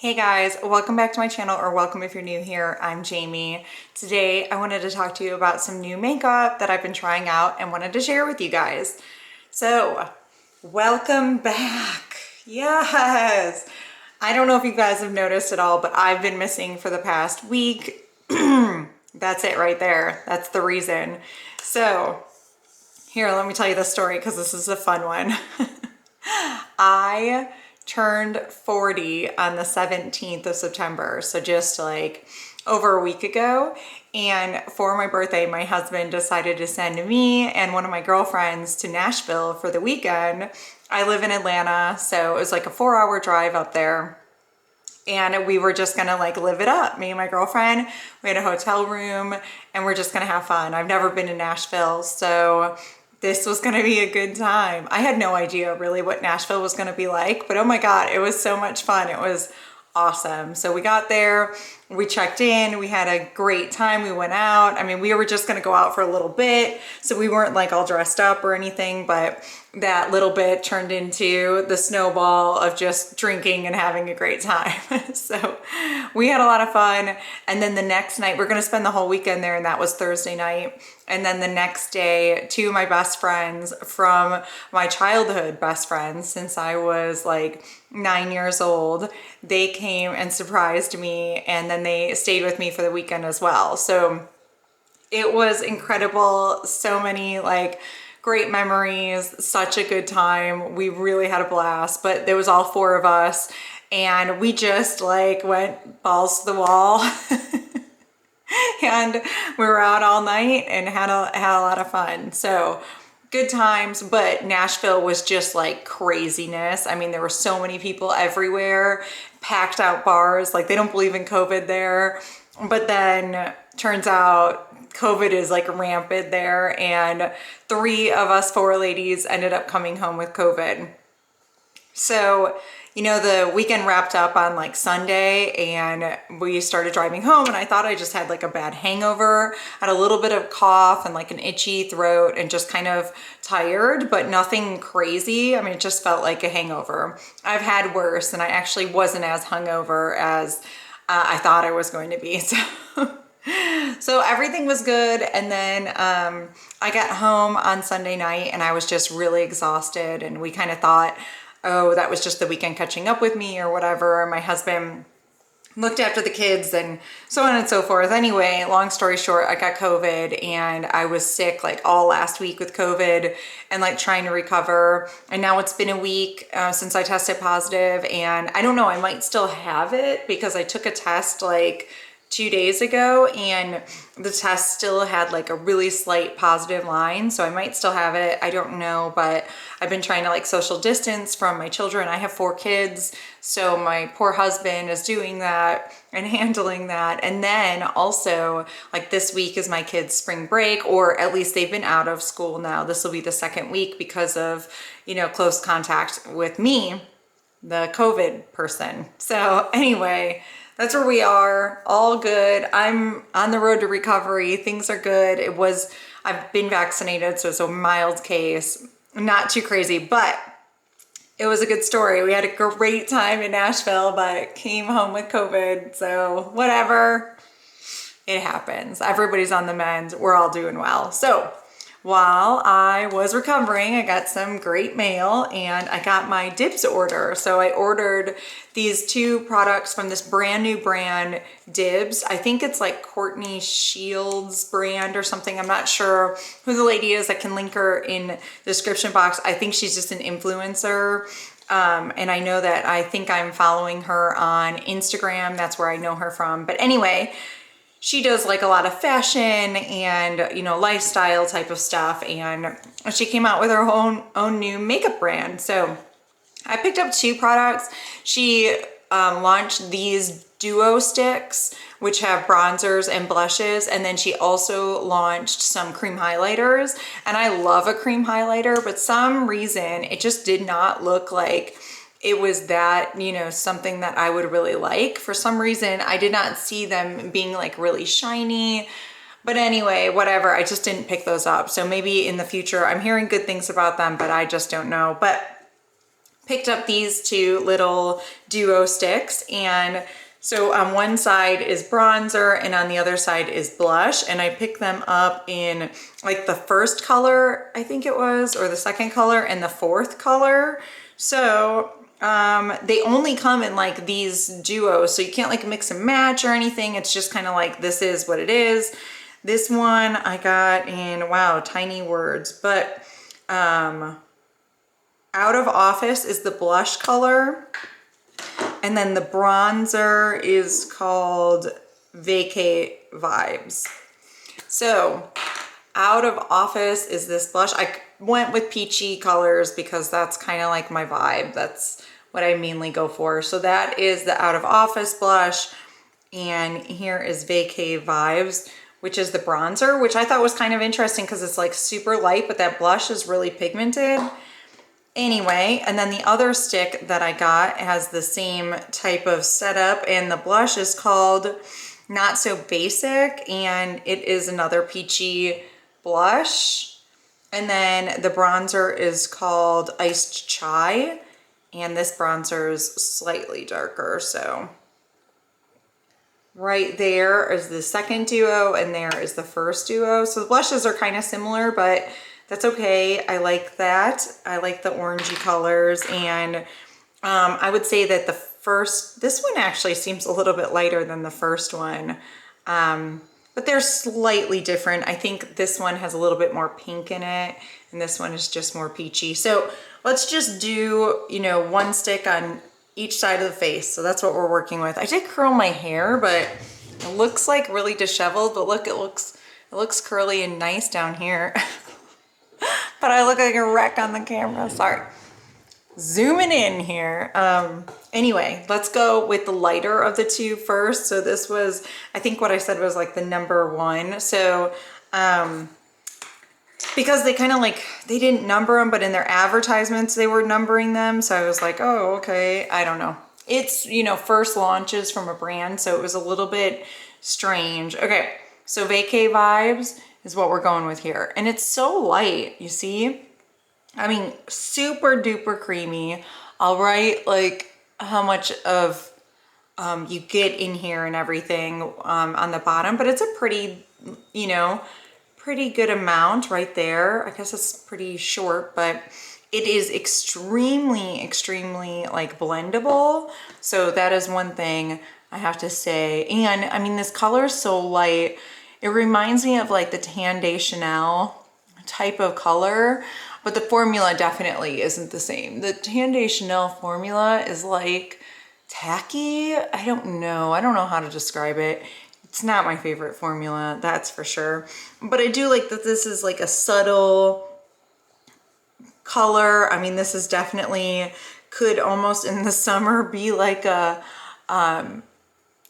Hey guys, welcome back to my channel, or welcome if you're new here. I'm Jamie. Today I wanted to talk to you about some new makeup that I've been trying out and wanted to share with you guys. So, welcome back. Yes. I don't know if you guys have noticed at all, but I've been missing for the past week. That's it right there. That's the reason. So, here, let me tell you the story because this is a fun one. I turned 40 on the 17th of September, so just like over a week ago. And for my birthday, my husband decided to send me and one of my girlfriends to Nashville for the weekend. I live in Atlanta, so it was like a 4-hour drive up there. And we were just gonna like live it up. Me and my girlfriend, we had a hotel room and we're just gonna have fun. I've never been to Nashville, so this was gonna be a good time. I had no idea really what Nashville was gonna be like, but oh my God, it was so much fun. It was awesome. So we got there, we checked in, we had a great time, we went out. I mean, we were just gonna go out for a little bit, so we weren't like all dressed up or anything, but that little bit turned into the snowball of just drinking and having a great time. So we had a lot of fun. And then the next night, we're gonna spend the whole weekend there, and that was Thursday night. And then the next day, two of my best friends from my childhood best friends since I was like 9 years old, they came and surprised me, and then they stayed with me for the weekend as well. So it was incredible. So many like great memories, such a good time. We really had a blast, but there was all four of us and we just like went balls to the wall. And we were out all night and had a lot of fun. So good times, but Nashville was just like craziness. I mean, there were so many people everywhere, packed out bars. Like they don't believe in COVID there, but then turns out COVID is like rampant there, and 3 of us 4 ladies ended up coming home with COVID. So, you know, the weekend wrapped up on like Sunday and we started driving home, and I thought I just had like a bad hangover. I had a little bit of cough and like an itchy throat and just kind of tired, but nothing crazy. I mean, it just felt like a hangover. I've had worse, and I actually wasn't as hungover as I thought I was going to be. So everything was good. And then I got home on Sunday night and I was just really exhausted, and we kind of thought, oh, that was just the weekend catching up with me or whatever. My husband looked after the kids and so on and so forth. Anyway, long story short, I got COVID and I was sick like all last week with COVID and like trying to recover. And now it's been a week since I tested positive, and I don't know, I might still have it because I took a test like 2 days ago and the test still had like a really slight positive line. So I might still have it. I don't know, but I've been trying to like social distance from my children. I have 4 kids. So my poor husband is doing that and handling that. And then also like this week is my kids' spring break, or at least they've been out of school now. This will be the 2nd week because of, you know, close contact with me, the COVID person. So anyway, that's where we are. All good. I'm on the road to recovery. Things are good. I've been vaccinated, so it's a mild case. Not too crazy, but it was a good story. We had a great time in Nashville, but came home with COVID. So whatever, it happens. Everybody's on the mend. We're all doing well. So while I was recovering, I got some great mail and I got my Dibs order. So I ordered these 2 products from this brand new brand, Dibs. I think it's like Courtney Shields brand or something. I'm not sure who the lady is. I can link her in the description box. I think she's just an influencer. And I know that I think I'm following her on Instagram. That's where I know her from. But anyway, she does like a lot of fashion and, you know, lifestyle type of stuff. And she came out with her own new makeup brand. So I picked up 2 products. She launched these duo sticks, which have bronzers and blushes. And then she also launched some cream highlighters. And I love a cream highlighter, but some reason it just did not look like it was that, you know, something that I would really like. For some reason, I did not see them being like really shiny. But anyway, whatever, I just didn't pick those up. So maybe in the future, I'm hearing good things about them, but I just don't know. But picked up these two little duo sticks, and so on one side is bronzer and on the other side is blush, and I picked them up in like the first color, I think it was, or the second color and the fourth color. So they only come in like these duos, so you can't like mix and match or anything. It's just kind of like, this is what it is. This one I got in, wow, tiny words, but Out of Office is the blush color. And then the bronzer is called Vacay Vibes. So Out of Office is this blush. I went with peachy colors because that's kind of like my vibe. That's what I mainly go for. So that is the Out of Office blush. And here is Vacay Vibes, which is the bronzer, which I thought was kind of interesting because it's like super light, but that blush is really pigmented. Anyway, and then the other stick that I got has the same type of setup, and the blush is called Not So Basic, and it is another peachy blush. And then the bronzer is called Iced Chai, and this bronzer is slightly darker, so right there is the second duo and there is the first duo. So the blushes are kind of similar, but that's okay. I like that. I like the orangey colors, and I would say that this one actually seems a little bit lighter than the first one, but they're slightly different. I think this one has a little bit more pink in it, and this one is just more peachy. So let's just do, you know, one stick on each side of the face. So that's what we're working with. I did curl my hair, but it looks like really disheveled, but look, it looks curly and nice down here. But I look like a wreck on the camera, sorry. Zooming in here. Anyway, let's go with the lighter of the two first. So this was, I think what I said was like the number one. So, because they kind of like, they didn't number them, but in their advertisements, they were numbering them. So I was like, oh, okay, I don't know. It's, you know, first launches from a brand, so it was a little bit strange. Okay, so Vacay Vibes is what we're going with here. And it's so light, you see? I mean, super duper creamy. I'll write like how much of you get in here and everything on the bottom, but it's a pretty, you know, pretty good amount right there. I guess it's pretty short, but it is extremely, extremely like blendable. So that is one thing I have to say. And I mean, this color is so light. It reminds me of like the Tan de Chanel type of color, but the formula definitely isn't the same. The Tan de Chanel formula is like tacky. I don't know how to describe it. It's not my favorite formula, that's for sure. But I do like that this is like a subtle color. I mean, this is definitely, could almost in the summer be like a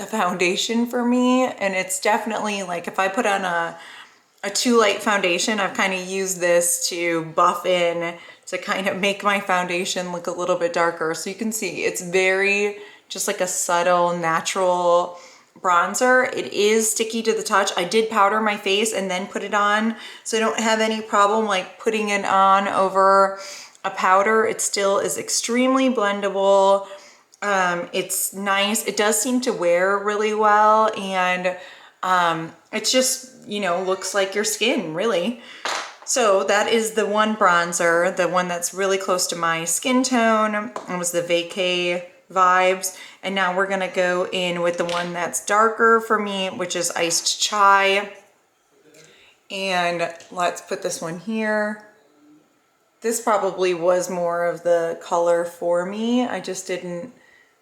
foundation for me. And it's definitely like, if I put on a too light foundation, I've kind of used this to buff in, to kind of make my foundation look a little bit darker. So you can see it's very just like a subtle, natural bronzer. It is sticky to the touch. I did powder my face and then put it on, so I don't have any problem like putting it on over a powder. It still is extremely blendable. It's nice. It does seem to wear really well, and it's just, you know, looks like your skin, really. So that is the one bronzer, the one that's really close to my skin tone. It was the Vacay Vibes. And now we're gonna go in with the one that's darker for me, which is Iced Chai. And let's put this one here. This probably was more of the color for me. I just didn't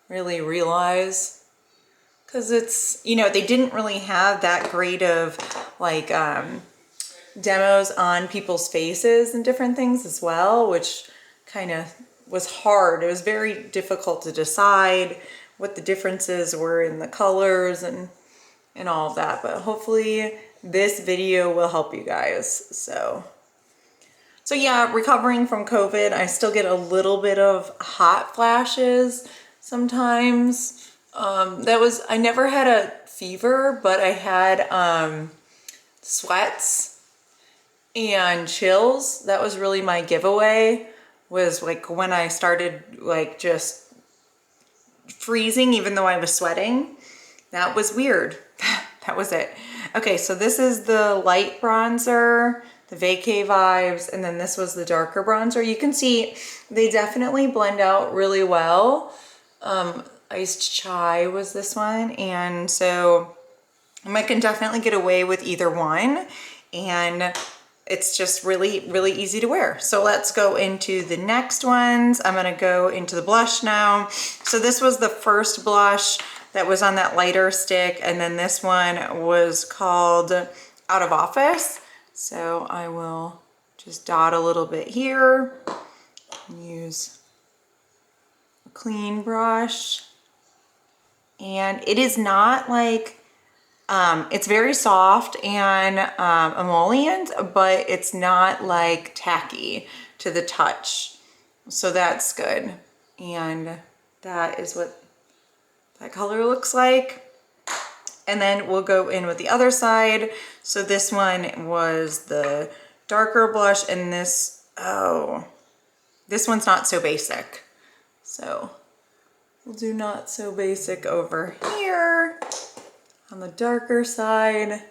really realize, because it's, you know, they didn't really have that great of like demos on people's faces and different things as well, which kind of was hard. It was very difficult to decide what the differences were in the colors and all of that, but hopefully this video will help you guys. So yeah, recovering from COVID, I still get a little bit of hot flashes sometimes. I never had a fever, but I had sweats and chills. That was really my giveaway. was like when I started like just freezing even though I was sweating. That was weird. That was it. Okay, so this is the light bronzer, the Vacay Vibes, and then this was the darker bronzer. You can see they definitely blend out really well. Iced Chai was this one, and so I can definitely get away with either one, and it's just really, really easy to wear. So let's go into the next ones. I'm gonna go into the blush now. So this was the first blush that was on that lighter stick, and then this one was called Out of Office. So I will just dot a little bit here, use a clean brush. And it is not like, it's very soft and emollient, but it's not like tacky to the touch. So that's good. And that is what that color looks like. And then we'll go in with the other side. So this one was the darker blush, and this, oh, this one's not so basic. So we'll do not so basic over here on the darker side. I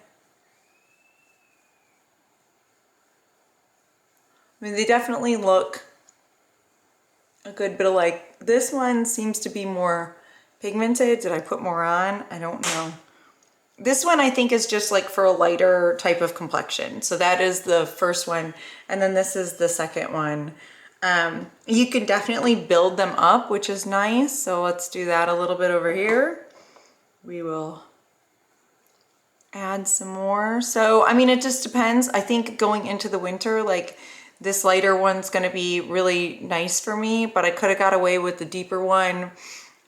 mean, they definitely look a good bit alike. This one seems to be more pigmented. Did I put more on? I don't know. This one I think is just like for a lighter type of complexion. So that is the first one. And then this is the second one. You can definitely build them up, which is nice. So let's do that a little bit over here. We will add some more. So, I mean, it just depends. I think going into the winter, like this lighter one's gonna be really nice for me, but I could have got away with the deeper one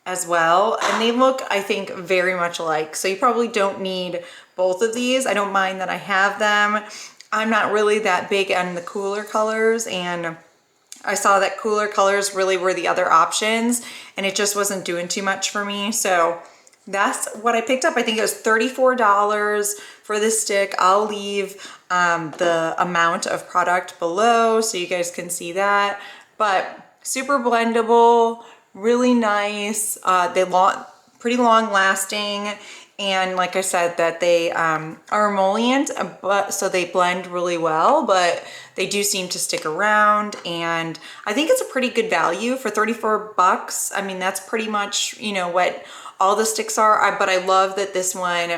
as well. And they look, I think, very much alike. So you probably don't need both of these. I don't mind that I have them. I'm not really that big on the cooler colors, and I saw that cooler colors really were the other options, and it just wasn't doing too much for me. So that's what I picked up. I think it was $34 for this stick. I'll leave the amount of product below so you guys can see that. But super blendable, really nice. Pretty long lasting. And like I said, that they are emollient, but so they blend really well, but they do seem to stick around. And I think it's a pretty good value for 34 bucks. I mean, that's pretty much, you know, what all the sticks are. But I love that this one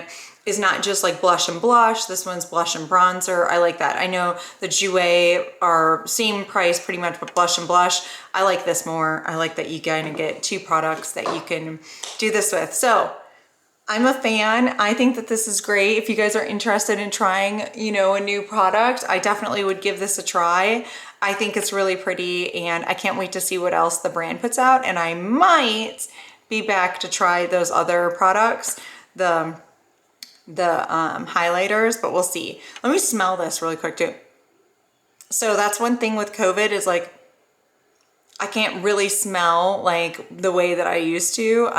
is not just like blush and blush. This one's blush and bronzer. I like that. I know the Jouer are same price pretty much, but blush and blush. I like this more. I like that you kind of get two products that you can do this with. So I'm a fan. I think that this is great. If you guys are interested in trying, you know, a new product, I definitely would give this a try. I think it's really pretty, and I can't wait to see what else the brand puts out. And I might be back to try those other products, the highlighters, but we'll see. Let me smell this really quick too. So that's one thing with COVID is like, I can't really smell like the way that I used to,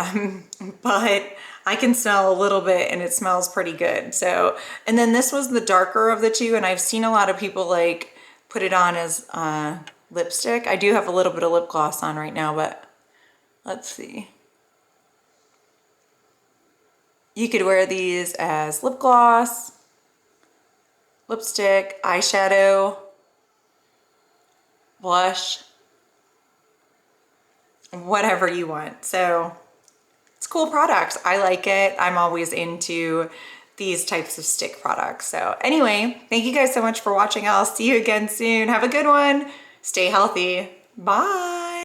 but I can smell a little bit and it smells pretty good. So, and then this was the darker of the two, and I've seen a lot of people like put it on as lipstick. I do have a little bit of lip gloss on right now, but let's see. You could wear these as lip gloss, lipstick, eyeshadow, blush, whatever you want. So it's cool products. I like it. I'm always into these types of stick products. So anyway, thank you guys so much for watching. I'll see you again soon. Have a good one. Stay healthy. Bye.